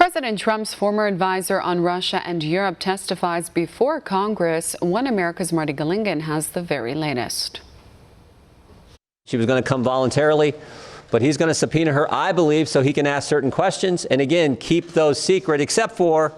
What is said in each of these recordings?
President Trump's former advisor on Russia and Europe testifies before Congress. One America's Marty Golingan has the very latest. She was going to come voluntarily, but he's going to subpoena her, I believe, so he can ask certain questions and, again, keep those secret, except for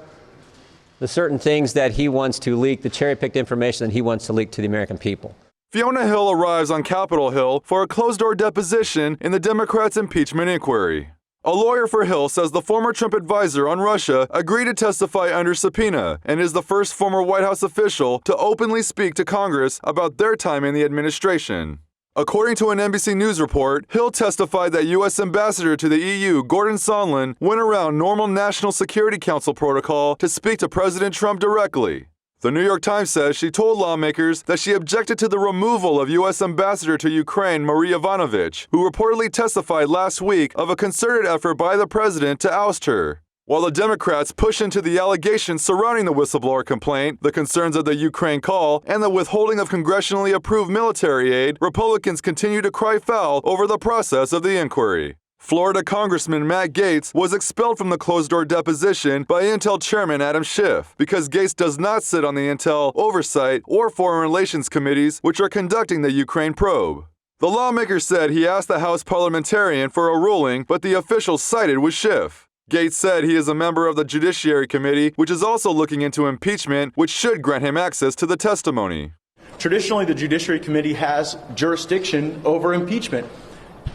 the certain things that he wants to leak, the cherry-picked information that he wants to leak to the American people. Fiona Hill arrives on Capitol Hill for a closed-door deposition in the Democrats' impeachment inquiry. A lawyer for Hill says the former Trump advisor on Russia agreed to testify under subpoena and is the first former White House official to openly speak to Congress about their time in the administration. According to an NBC News report, Hill testified that U.S. Ambassador to the EU, Gordon Sondland, went around normal National Security Council protocol to speak to President Trump directly. The New York Times says she told lawmakers that she objected to the removal of U.S. Ambassador to Ukraine, Marie Yovanovitch, who reportedly testified last week of a concerted effort by the president to oust her. While the Democrats push into the allegations surrounding the whistleblower complaint, the concerns of the Ukraine call, and the withholding of congressionally approved military aid, Republicans continue to cry foul over the process of the inquiry. Florida Congressman Matt Gaetz was expelled from the closed-door deposition by Intel Chairman Adam Schiff because Gaetz does not sit on the Intel Oversight or Foreign Relations Committees which are conducting the Ukraine probe. The lawmaker said he asked the House parliamentarian for a ruling, but the official sided with Schiff. Gaetz said he is a member of the Judiciary Committee, which is also looking into impeachment, which should grant him access to the testimony. Traditionally, the Judiciary Committee has jurisdiction over impeachment.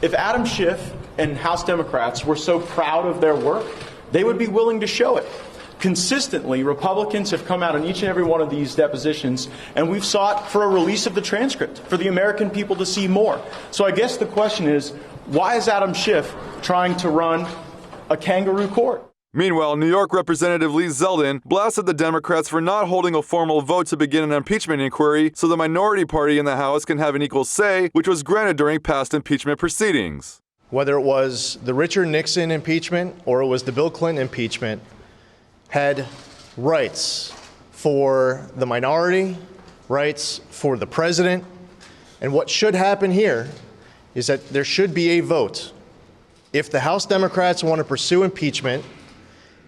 If Adam Schiff and House Democrats were so proud of their work, they would be willing to show it. Consistently, Republicans have come out in each and every one of these depositions, and we've sought for a release of the transcript for the American people to see more. So I guess the question is, why is Adam Schiff trying to run a kangaroo court? Meanwhile, New York Representative Lee Zeldin blasted the Democrats for not holding a formal vote to begin an impeachment inquiry so the minority party in the House can have an equal say, which was granted during past impeachment proceedings. Whether it was the Richard Nixon impeachment or it was the Bill Clinton impeachment, had rights for the minority, rights for the president, and what should happen here is that there should be a vote. If the House Democrats want to pursue impeachment,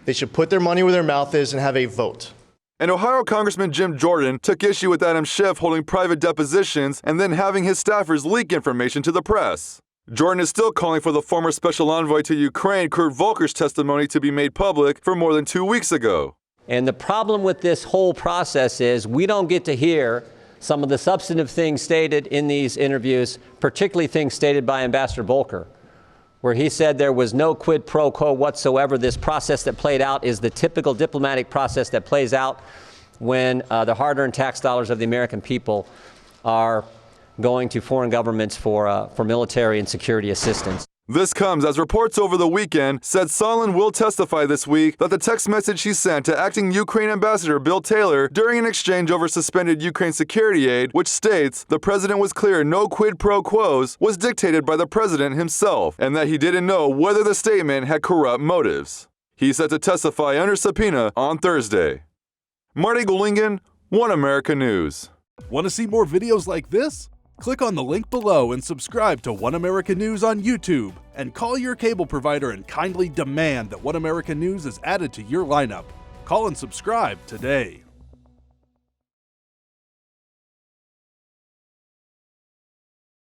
they should put their money where their mouth is and have a vote. And Ohio Congressman Jim Jordan took issue with Adam Schiff holding private depositions and then having his staffers leak information to the press. Jordan is still calling for the former special envoy to Ukraine, Kurt Volker's testimony to be made public for more than 2 weeks ago. And the problem with this whole process is we don't get to hear some of the substantive things stated in these interviews, particularly things stated by Ambassador Volker, where he said there was no quid pro quo whatsoever. This process that played out is the typical diplomatic process that plays out when the hard-earned tax dollars of the American people are going to foreign governments for military and security assistance. This comes as reports over the weekend said Sondland will testify this week that the text message he sent to acting Ukraine Ambassador Bill Taylor during an exchange over suspended Ukraine security aid, which states the president was clear no quid pro quos, was dictated by the president himself, and that he didn't know whether the statement had corrupt motives. He's set to testify under subpoena on Thursday. Marty Golingan, One America News. Want to see more videos like this? Click on the link below and subscribe to One America News on YouTube, and call your cable provider and kindly demand that One America News is added to your lineup. Call and subscribe today.